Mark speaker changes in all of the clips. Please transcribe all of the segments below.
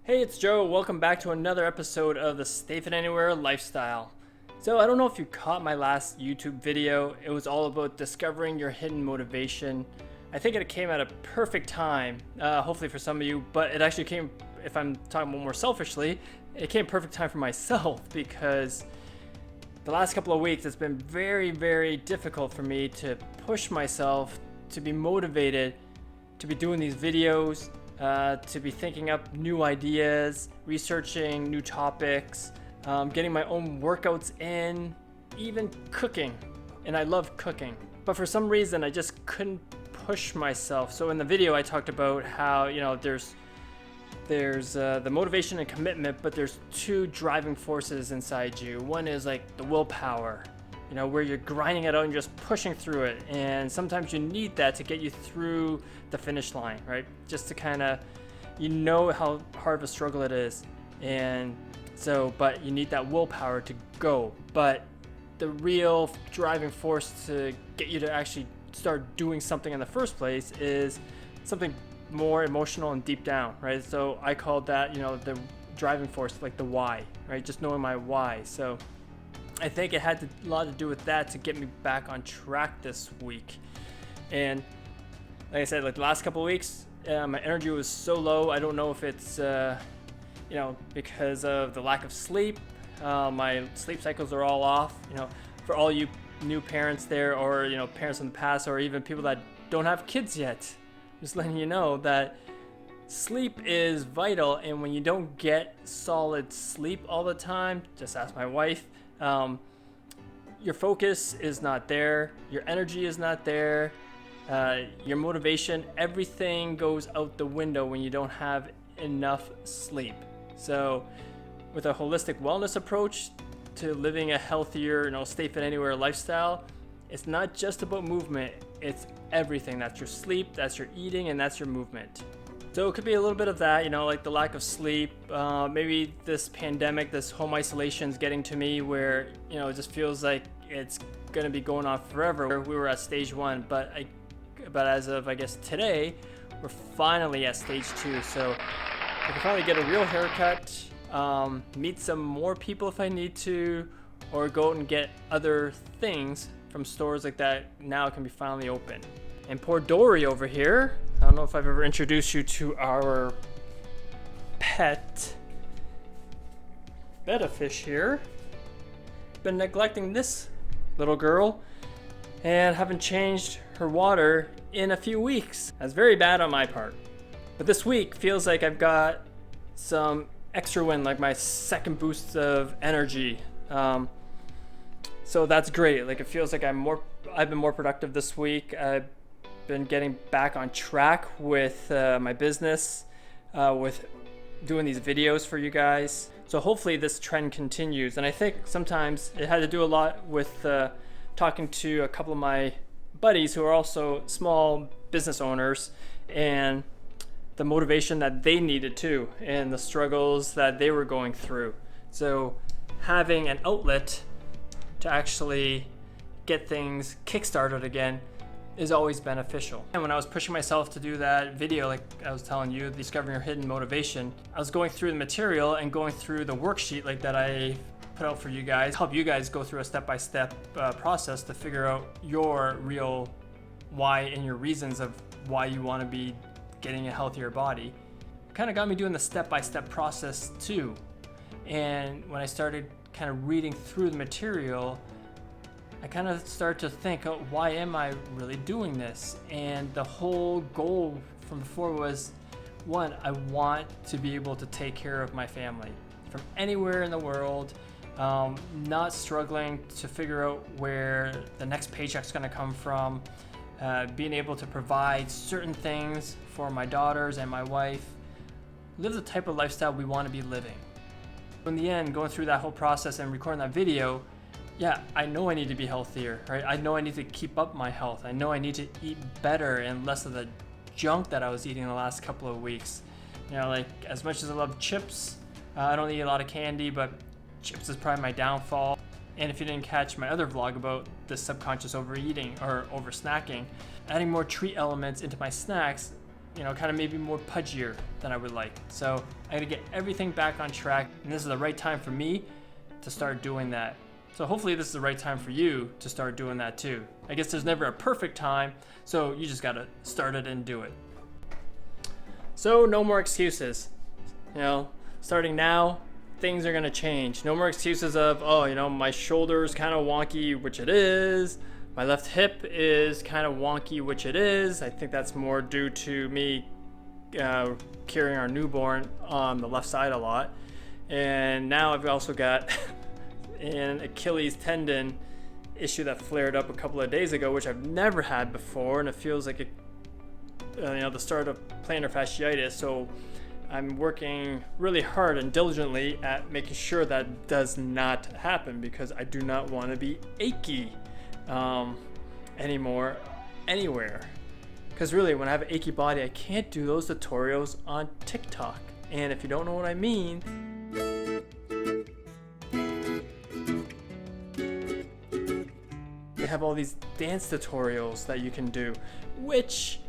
Speaker 1: Hey, it's Joe. Welcome back to another episode of the StayFitAnywhere lifestyle. So I don't know if you caught my last YouTube video. It was all about discovering your hidden motivation. I think it came at a perfect time, hopefully for some of you, but it actually came, if I'm talking more selfishly, it came perfect time for myself because the last couple of weeks it's been very, very difficult for me to push myself to be motivated to be doing these videos, to be thinking up new ideas, researching new topics, getting my own workouts in, even cooking. And I love cooking. But for some reason, I just couldn't push myself. So in the video, I talked about how, there's the motivation and commitment, but there's two driving forces inside you. One is like the willpower, where you're grinding it out and just pushing through it. And sometimes you need that to get you through the finish line, right? Just to kind of, how hard of a struggle it is. And so, but you need that willpower to go. But the real driving force to get you to actually start doing something in the first place is something more emotional and deep down, right? So I called that, the driving force, like the why, right? Just knowing my why. So I think it had a lot to do with that to get me back on track this week. And like I said, like the last couple of weeks, my energy was so low. I don't know if it's, because of the lack of sleep. My sleep cycles are all off. For all you new parents there, or parents in the past, or even people that don't have kids yet, just letting you know that sleep is vital. And when you don't get solid sleep all the time, just ask my wife. Your focus is not there, your energy is not there, your motivation, everything goes out the window when you don't have enough sleep. So with a holistic wellness approach to living a healthier, stay fit anywhere lifestyle, it's not just about movement, it's everything. That's your sleep, that's your eating, and that's your movement. So it could be a little bit of that, like the lack of sleep. Maybe this pandemic, this home isolation is getting to me where, it just feels like it's going to be going on forever. We were at stage 1, but as of, I guess, today, we're finally at stage 2. So I can finally get a real haircut, meet some more people if I need to, or go out and get other things from stores like that. Now it can be finally open. And poor Dory over here, I don't know if I've ever introduced you to our pet betta fish here. Been neglecting this little girl and haven't changed her water in a few weeks. That's very bad on my part. But this week feels like I've got some extra wind, like my second boost of energy. So that's great. Like it feels like I've been more productive this week. I've been getting back on track with my business, with doing these videos for you guys. So hopefully this trend continues. And I think sometimes it had to do a lot with talking to a couple of my buddies who are also small business owners, and the motivation that they needed too, and the struggles that they were going through. So having an outlet to actually get things kickstarted again is always beneficial. And when I was pushing myself to do that video, like I was telling you, discovering your hidden motivation, I was going through the material and going through the worksheet like that I put out for you guys, help you guys go through a step-by-step process to figure out your real why and your reasons of why you want to be getting a healthier body. It kind of got me doing the step-by-step process too. And when I started kind of reading through the material, I kind of start to think, why am I really doing this? And the whole goal from before was, one, I want to be able to take care of my family from anywhere in the world, not struggling to figure out where the next paycheck's gonna come from, being able to provide certain things for my daughters and my wife, live the type of lifestyle we want to be living. In the end, going through that whole process and recording that video, yeah, I know I need to be healthier, right? I know I need to keep up my health. I know I need to eat better and less of the junk that I was eating the last couple of weeks. Like as much as I love chips, I don't eat a lot of candy, but chips is probably my downfall. And if you didn't catch my other vlog about the subconscious overeating or over snacking, adding more treat elements into my snacks kind of maybe more pudgier than I would like. So I gotta get everything back on track, and this is the right time for me to start doing that. So hopefully this is the right time for you to start doing that too. I guess there's never a perfect time, so you just gotta start it and do it. So no more excuses. Starting now, things are gonna change. No more excuses of, my shoulder's kind of wonky, which it is. My left hip is kind of wonky, which it is. I think that's more due to me carrying our newborn on the left side a lot. And now I've also got an Achilles tendon issue that flared up a couple of days ago, which I've never had before, and it feels like the start of plantar fasciitis. So I'm working really hard and diligently at making sure that does not happen, because I do not want to be achy anymore anywhere. Because really, when I have an achy body, I can't do those tutorials on TikTok. And if you don't know what I mean, they have all these dance tutorials that you can do, which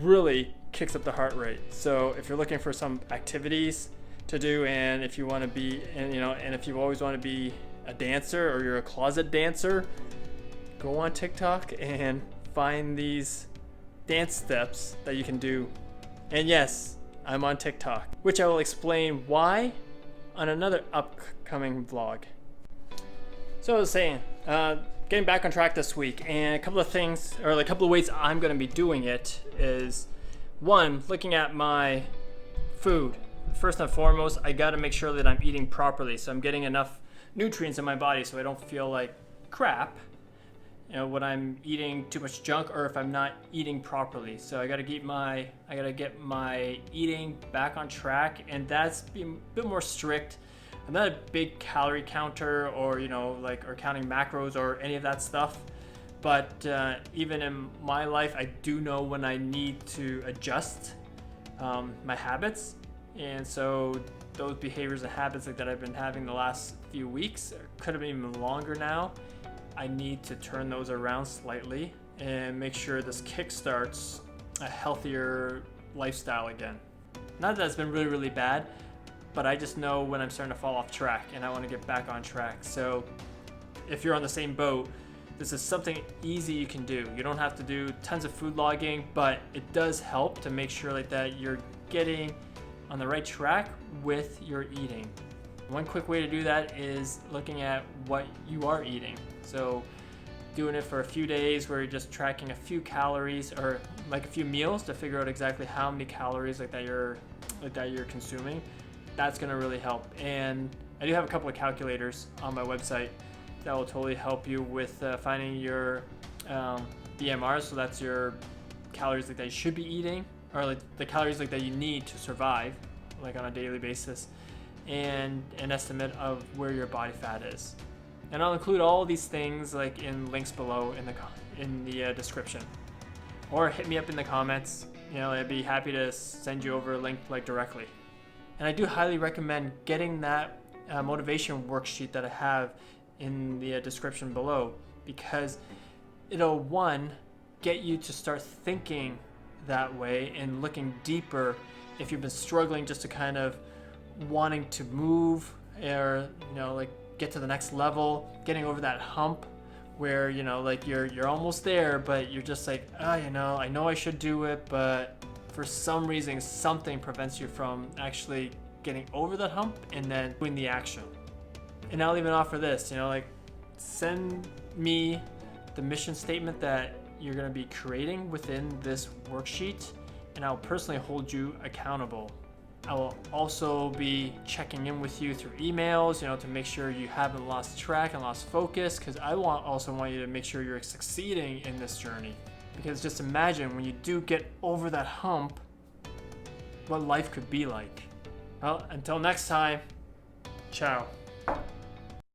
Speaker 1: really kicks up the heart rate. So if you're looking for some activities to do, and if you want to be, and if you always want to be a dancer, or you're a closet dancer, go on TikTok and find these dance steps that you can do. And yes, I'm on TikTok, which I will explain why on another upcoming vlog. So I was saying, getting back on track this week, and a couple of things, or a couple of ways I'm going to be doing it is, one, looking at my food. First and foremost, I got to make sure that I'm eating properly, so I'm getting enough nutrients in my body so I don't feel like crap when I'm eating too much junk, or if I'm not eating properly. So I got to get my eating back on track, and that's being a bit more strict. I'm not a big calorie counter, or or counting macros or any of that stuff. But even in my life, I do know when I need to adjust my habits. And so those behaviors and habits that I've been having the last few weeks, could have been even longer now, I need to turn those around slightly and make sure this kickstarts a healthier lifestyle again. Not that it's been really, really bad, but I just know when I'm starting to fall off track, and I want to get back on track. So if you're on the same boat, this is something easy you can do. You don't have to do tons of food logging, but it does help to make sure that you're getting on the right track with your eating. One quick way to do that is looking at what you are eating. So doing it for a few days where you're just tracking a few calories, or a few meals, to figure out exactly how many calories that you're consuming. That's gonna really help. And I do have a couple of calculators on my website that will totally help you with finding your BMR. So that's your calories that you should be eating, or the calories that you need to survive on a daily basis, and an estimate of where your body fat is. And I'll include all these things in links below in the description, or hit me up in the comments. I'd be happy to send you over a link directly. And I do highly recommend getting that motivation worksheet that I have in the description below, because it'll, one, get you to start thinking that way and looking deeper if you've been struggling just to kind of wanting to move, or get to the next level, getting over that hump where you're almost there, but you're just I know I should do it, but for some reason something prevents you from actually getting over that hump and then doing the action. And I'll even offer this, send me the mission statement that you're going to be creating within this worksheet, and I'll personally hold you accountable. I will also be checking in with you through emails, to make sure you haven't lost track and lost focus, because I also want you to make sure you're succeeding in this journey. Because just imagine when you do get over that hump, what life could be like. Well, until next time, ciao.